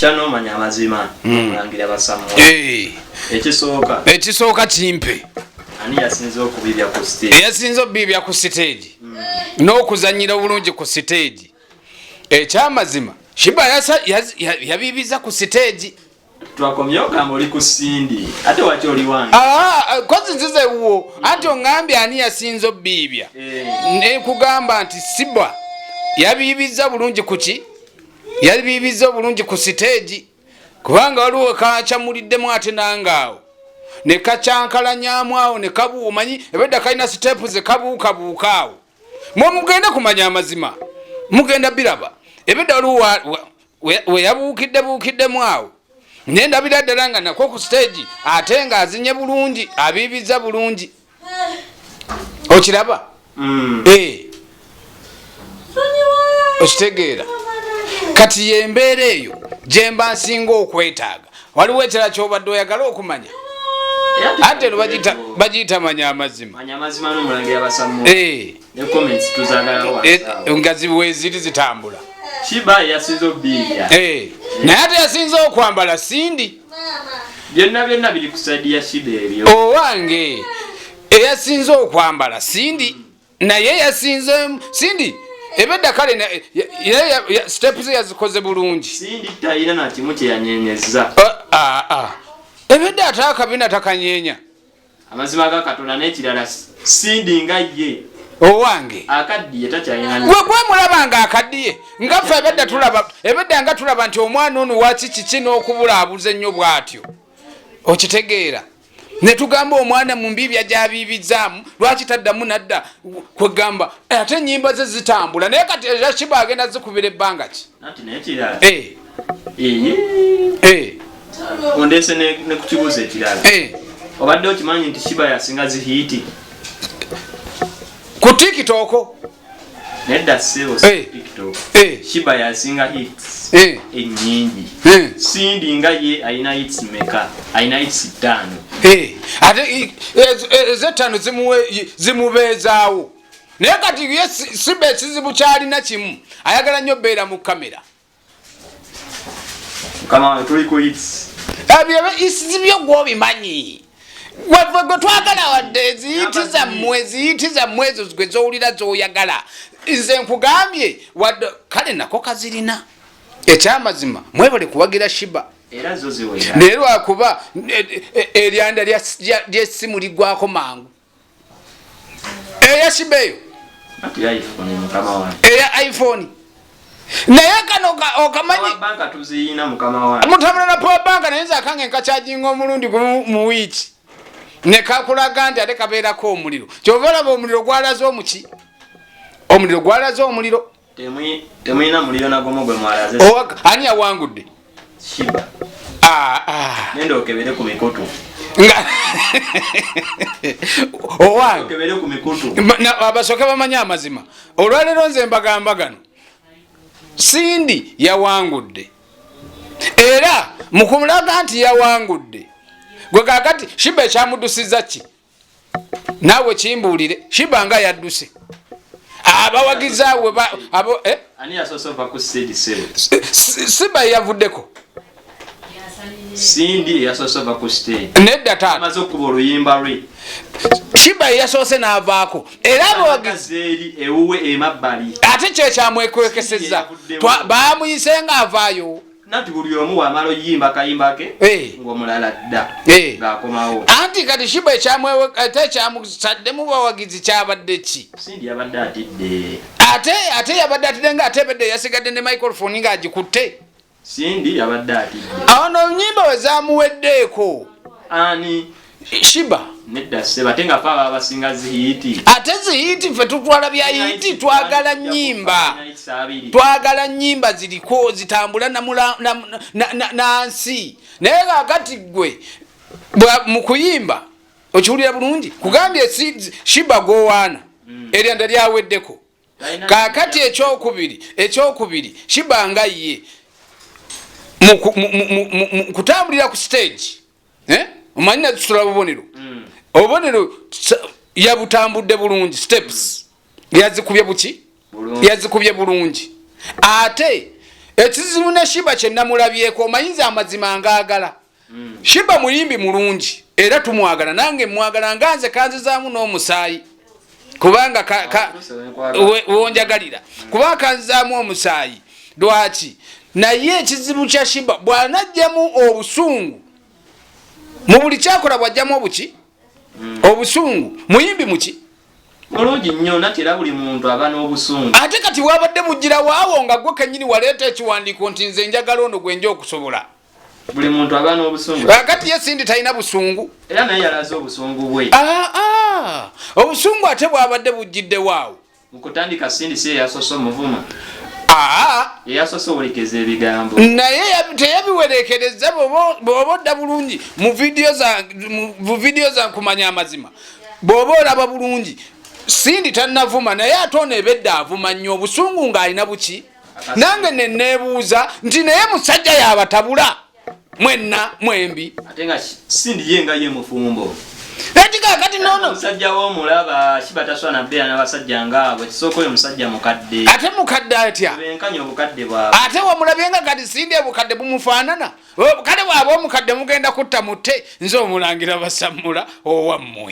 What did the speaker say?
Chano manya mazima mulangira basamu. Ekisooka kimpe. Ani yasinzo okubibya ku stage. Yasinzo bibya ku stage. N'okuzanyira bulungi ku stage. Ekyamazima Sheebah yabibiza ku stage. Twakomyoka muri ku sindi ate wati oli wange. Kozi nzize wo ate ongambye ani yasinzo bibya. Ne kugamba nti Sheebah yabibiza bulungi kuki? Yabibiza bulungi ku stage. Kubanga waliwo kachamuliddemu ate nangaawo. Ne kacyankalanyamu awo ne kabuumanyi ebedda kalina stepu ze kabuukaawo. Mugenda kumanya amazima. Mugenda biraba. Ebedda waliwo we yabuukiddemu awo. Nendabira ddala nga nako ku stage ate nga azinye bulungi abibiza bulungi. Okiraba? Okitegeera. Kati yembeera eyo gyemba nsinga okwetaaga. Waliwo ekirala ky'obadde oyagala okumanya? Ate no bagiyita manya amazima. Manya amazima n'omulangira basamu. Ne comments tuzagala wa. Nga ziwe ziri zitambula. Sheebah yasinzo bibya. Naye ate yasinza okwambala sindi. Byonna biri ku side ya Sheebah ebyo. Owange eyasinza okwambala sindi. Naye yasinze sindi. Ebedda kale steps yazikoze bulungi. Sindi tayina na kimu kye yanyenyeza. Ebedda atakabina takanyenya. Amazima ga Katonda n'ekirala sindi nga ye. Owange akaddiye takyayina. Gwe mulabanga akaddiye nga ffe ebedda nga tulaba nti omwana ono wakiki n'okubulaabuza ennyo bw'atyo. Okitegeera. Ne tugamba omwana mu mbibya gy'abibizaamu lwaki taddamu nadda kwegamba ate ennyimba ze zitambula naye kati Sheebah agenda zikubira ebbanga ki? Nati n'ekirala. Ondese ne ku kibuuzo ekirala. Obadde okimanyi nti Sheebah yasinga zihiiti? Ku TikTok. Nedda sebo TikTok. Sheebah yasinga hits ennyingi. Sindi nga ye ayina hits meka? Ayina hits 5. Ate ezettano zimubeezaawo. Naye kati ye Sheebah ekizibu kyalina kimu ayagala nnyo beera mu kamera. Kama tuli ku hits. Isizibyo gw'obimanyi. Gwe twagala wadde ziyitiza mwezo gwe zowulira z'oyagala. Nze nkugambye wadde kale nako kazirina. Ekyamazima mwebale kuwagira Sheebah. Era zo ziwera. Naye lwakuba eryanda ly'essimu liggwako mangu. Eya Sheebah eyo. Ati iPhone mukama wange. Eya iPhone. Naye kano okamanyi banka tuziyina mukama wange. Mutabula na power bank naye akange nkacharginga omulundi mu wiiki. Ne kakulaga nti ate kabeerako omuliro. Kyova olaba omuliro gwalaze omuki? Omuliro gwalaze omuliro. Temuyina muliro nagwo gwe mwalaze. Ani yawangudde? Sheebah. Nenda okebere ku mikutu. Owange. Okebere ku mikutu. Abasoke bamanya amazima. Olwaleero nze mbagamba gano. Sindi yawangudde. Era mukumulaga nti yawangudde. Gwe kakati Sheebah ekyamuddusiza ki? Naawe kimbuulire. Sheebah nga yadduse. Abawagizaawe ani yasosofa ku stage sebo? Sheebah yavuddeko. Sindi yasosofa ku stage. Nedda taata. Amaze okuba oluyimba lwe. Sheebah yasoose n'avaako. Era abawagizi ewuwe emabbali. Ate kye kyamwekwekesezza. Baamuyise ng'avaayo. Nati buli omu wamala oyimba kayimba ke ng'omulala dda ng'akomawo. Anti kati Sheebah ekyamusaddemu bawagizi kyabadde ki? Sindi yabadde atidde. Ate yabadde atidde ng'ate ebedde yasigadde ne microphone ng'agikutte. Sindi yabadde atidde. Awo no nnyimba we zaamuweddeeko. Ani? Sheebah. Nedda ssebo ate nga fe aba basinga zihiiti. Ate zihiiti ffe tutwala bya hiiti twagala nnyimba. Twagala nnyimba ziriko zitambula nansi. Naye kakati gwe mu kuyimba okiwulira bulungi kugambye Sheebah gowaana eryanda lyaweddeko. Kakati ekyokubiri Sheebah nga ye mu kutambulira ku stage. Omanyi natusula bubonero. Obubonero yabutambudde bulungi steps. Yazikubye buki? Yazikubye bulungi. Ate ekizibu ne sheebah kye namulabyeko omayinza amazima ngaagala. sheebah muyimbi mulungi era tumwagala, nange mwagala nganze kanzizaamu n'omusaayi kubanga wonjagalira kuba kanzizaamu omusaayi. Lwaki? Naye ekizibu kya sheebah bw'anajjamu obusungu mu buli kyakola bw'ajjamu obuki obusungu. Muyimbi muki mulungi nnyo natera buli muntu aba n'obusungu. Ate kati wabadde mugira waawo nga gwe kennyini waleeta ekiwandiiko nti nze njagala ono gwe nja okusobola. Buli muntu aba n'obusungu. Kati ye Sindi talina busungu. Era naye yalaze obusungu bwe. Obusungu ate bwabadde bujjidde waawo. Mu kutandika Sindi si yasoso muvuma. Yasoso olekeza ebigambo. Naye teyabiwerekereza bw'oba odda bulungi mu vidiyo za kumanya amazima. Bw'oba olaba bulungi Sindi tannavuma naye ate ono ebedda avuma nnyo obusungu ng'alina buki. Nange ne neebuuza nti naye musajja yabatabula mwenna mwembi. Ate nga Sindi ye nga ye mufumbo. Etika kati nono musajja w'omulaba Sheebah taswana beera n'abasajja ngaabo kisooka oyo musajja mukadde. Ate mukadde atya? Benkanya obukadde bwabwe. Ate wamulabye nga kati Sindi obukadde bumufaanana. Kale bw'aba omukadde mugenda kutta mutte nze omulangira basammula owammwe.